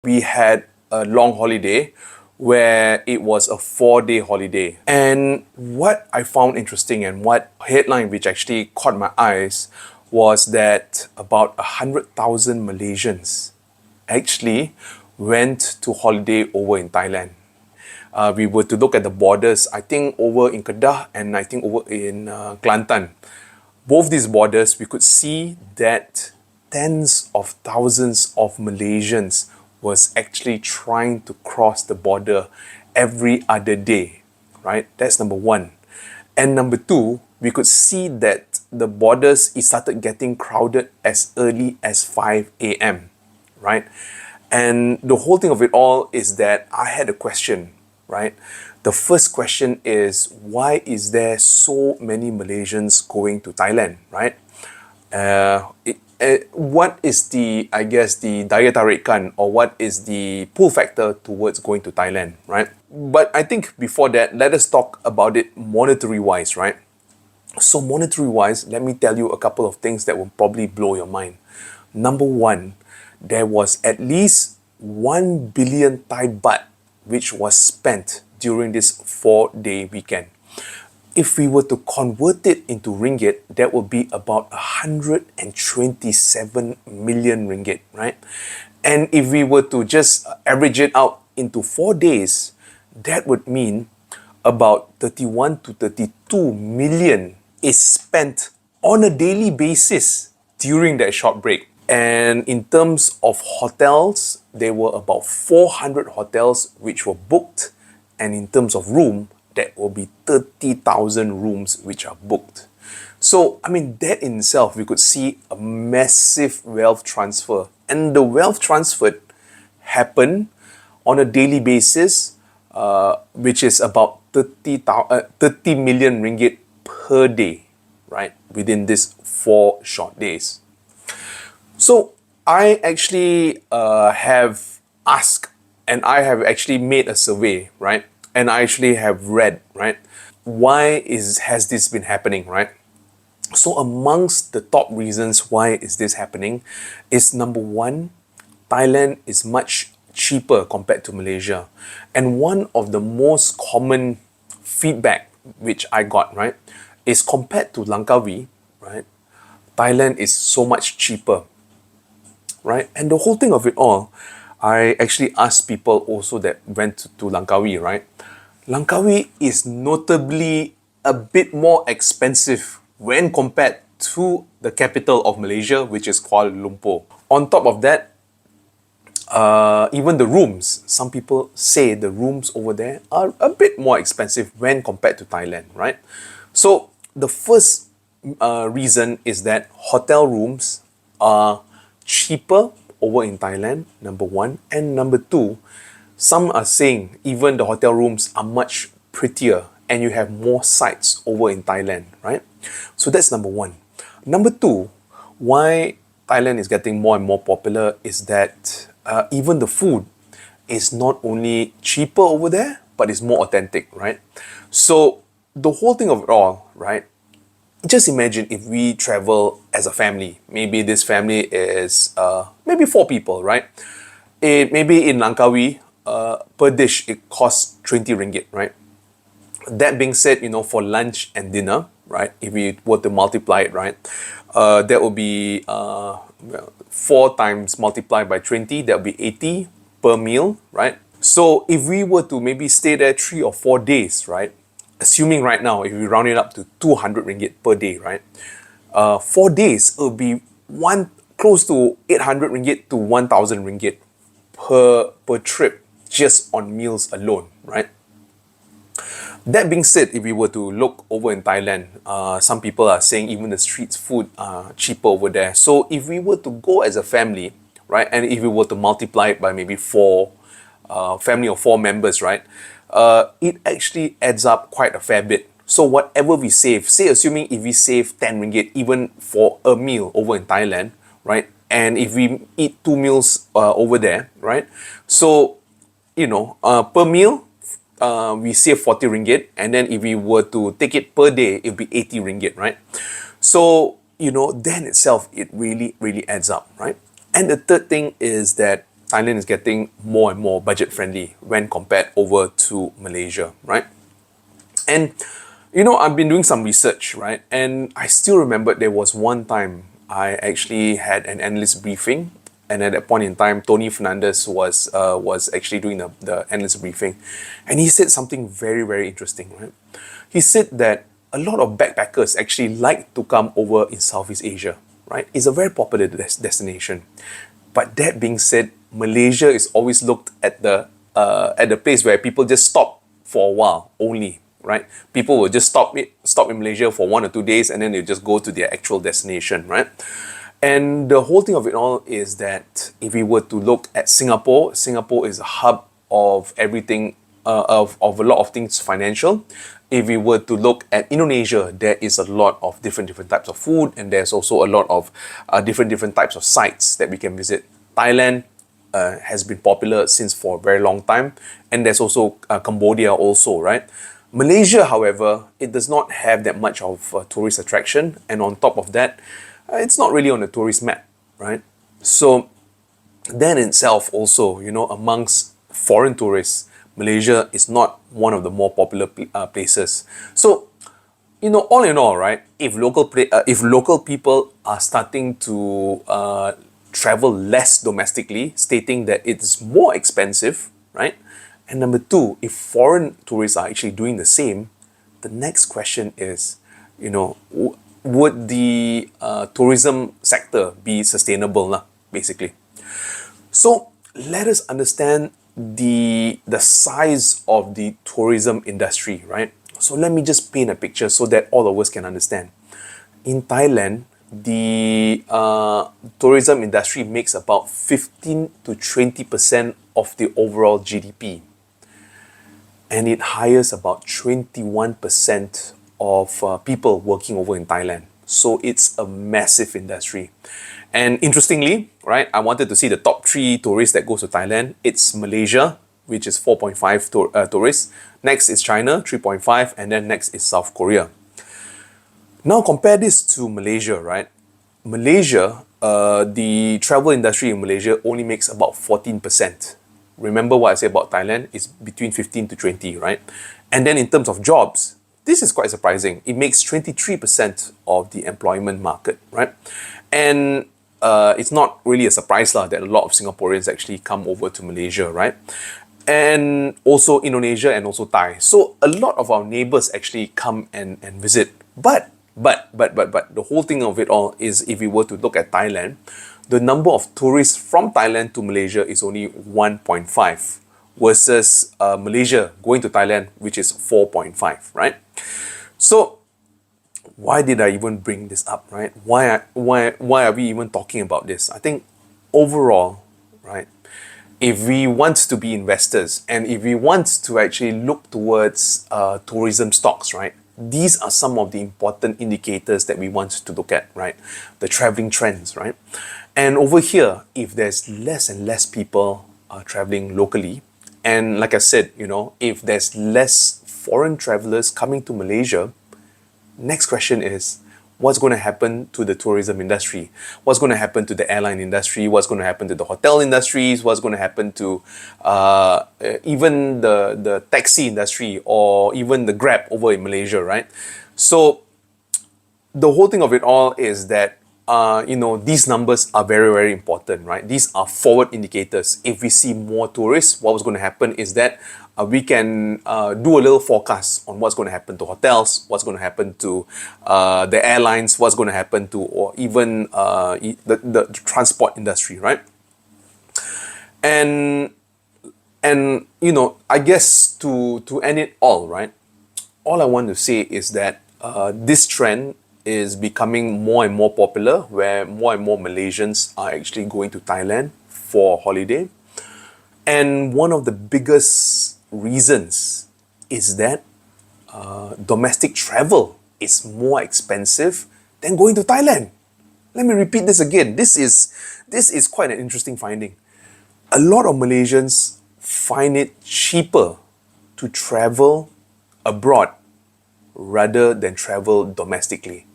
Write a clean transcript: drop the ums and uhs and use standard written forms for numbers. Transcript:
we had a long holiday where it was a 4-day holiday. And what I found interesting and what headline which actually caught my eyes was that about 100,000 Malaysians actually went to holiday over in Thailand. We were to look at the borders, I think over in Kedah and I think over in Kelantan. Both these borders, we could see that tens of thousands of Malaysians was actually trying to cross the border every other day, right? That's number one. And number two, we could see that the borders, it started getting crowded as early as 5 a.m., right? And the whole thing of it all is that I had a question, right? The first question is, why is there so many Malaysians going to Thailand, right? What is the, I guess, the daya tarikan, or what is the pull factor towards going to Thailand, right? But I think before that, let us talk about it monetary wise, right? So monetary wise, let me tell you a couple of things that will probably blow your mind. Number one, there was at least 1 billion Thai baht which was spent during this 4-day weekend. If we were to convert it into ringgit, that would be about 127 million ringgit, right? And if we were to just average it out into 4 days, that would mean about 31 to 32 million is spent on a daily basis during that short break. And in terms of hotels, there were about 400 hotels which were booked. And in terms of room, that will be 30,000 rooms which are booked. So, I mean, that in itself, we could see a massive wealth transfer. And the wealth transfer happened on a daily basis, which is about 30 million ringgit per day, right? Within these 4 short days. So I actually have asked, and I have actually made a survey, right? And I actually have read, right? Why has this been happening, right? So amongst the top reasons why is this happening is number one, Thailand is much cheaper compared to Malaysia. And one of the most common feedback which I got, right, is compared to Langkawi, right? Thailand is so much cheaper, right? And the whole thing of it all, I actually asked people also that went to Langkawi, right? Langkawi is notably a bit more expensive when compared to the capital of Malaysia, which is Kuala Lumpur. On top of that, even the rooms, some people say the rooms over there are a bit more expensive when compared to Thailand, right? So the first reason is that hotel rooms are cheaper over in Thailand, number one. And number two, some are saying even the hotel rooms are much prettier and you have more sites over in Thailand, right? So that's number one. Number two, why Thailand is getting more and more popular is that even the food is not only cheaper over there, but it's more authentic, right? So the whole thing of it all, right? Just imagine if we travel as a family. Maybe this family is maybe 4 people, right? Maybe in Langkawi, per dish, it costs 20 ringgit, right? That being said, for lunch and dinner, right? If we were to multiply it, right? That would be 4 times multiplied by 20, that would be 80 per meal, right? So if we were to maybe stay there 3 or 4 days, right? Assuming right now, if we round it up to 200 ringgit per day, right? 4 days, it will be close to 800 ringgit to 1,000 ringgit per trip, just on meals alone, right? That being said, if we were to look over in Thailand, some people are saying even the street food are cheaper over there. So if we were to go as a family, right, and if we were to multiply it by maybe 4, family of 4 members, right, it actually adds up quite a fair bit. So whatever we save, say assuming if we save 10 ringgit even for a meal over in Thailand, right, and if we eat 2 meals over there, right, so per meal, we save 40 ringgit, and then if we were to take it per day, it would be 80 ringgit, right? So then itself, it really, really adds up, right? And the third thing is that Thailand is getting more and more budget friendly when compared over to Malaysia, right? And I've been doing some research, right? And I still remember there was one time I actually had an analyst briefing, and at that point in time, Tony Fernandez was actually doing the analyst briefing, and he said something very, very interesting, right? He said that a lot of backpackers actually like to come over in Southeast Asia, right? It's a very popular destination. But that being said, Malaysia is always looked at the place where people just stop for a while only, right? People will just stop in Malaysia for 1 or 2 days, and then they just go to their actual destination, right? And the whole thing of it all is that if we were to look at Singapore, Singapore is a hub of everything, of a lot of things financial. If we were to look at Indonesia, there is a lot of different types of food, and there's also a lot of different types of sites that we can visit. Thailand has been popular since for a very long time, and there's also Cambodia also, right? Malaysia, however, it does not have that much of a tourist attraction, and on top of that, it's not really on the tourist map, right? So that in itself also, amongst foreign tourists, Malaysia is not one of the more popular places. So, all in all, right? If local people are starting to travel less domestically, stating that it's more expensive, right? And number two, if foreign tourists are actually doing the same, the next question is, would the tourism sector be sustainable, basically? So let us understand the size of the tourism industry, right? So let me just paint a picture so that all of us can understand. In Thailand, the tourism industry makes about 15 to 20% of the overall GDP. And it hires about 21% of people working over in Thailand. So it's a massive industry. And interestingly, right, I wanted to see the top 3 tourists that goes to Thailand. It's Malaysia, which is 4.5 tourists. Next is China, 3.5, and then next is South Korea. Now compare this to Malaysia, right? Malaysia, the travel industry in Malaysia only makes about 14%. Remember what I said about Thailand? It's between 15 to 20, right? And then in terms of jobs, this is quite surprising. It makes 23% of the employment market, right? And it's not really a surprise that a lot of Singaporeans actually come over to Malaysia, right? And also Indonesia and also Thai. So a lot of our neighbors actually come and visit. But the whole thing of it all is, if we were to look at Thailand, the number of tourists from Thailand to Malaysia is only 1.5 versus Malaysia going to Thailand, which is 4.5, right? So why did I even bring this up, right? Why are we even talking about this? I think overall, right, if we want to be investors and if we want to actually look towards tourism stocks, right, these are some of the important indicators that we want to look at, right? The traveling trends, right? And over here, if there's less and less people traveling locally, and like I said, if there's less foreign travelers coming to Malaysia, next question is, what's going to happen to the tourism industry? What's going to happen to the airline industry? What's going to happen to the hotel industries? What's going to happen to even the taxi industry, or even the Grab over in Malaysia, right? So the whole thing of it all is that these numbers are very, very important, right? These are forward indicators. If we see more tourists, what's going to happen is that we can do a little forecast on what's going to happen to hotels, what's going to happen to the airlines, what's going to happen to, or even the transport industry, right? And I guess to end it all, right? All I want to say is that this trend is becoming more and more popular, where more and more Malaysians are actually going to Thailand for holiday. And one of the biggest reasons is that domestic travel is more expensive than going to Thailand. Let me repeat this again. This is quite an interesting finding. A lot of Malaysians find it cheaper to travel abroad rather than travel domestically.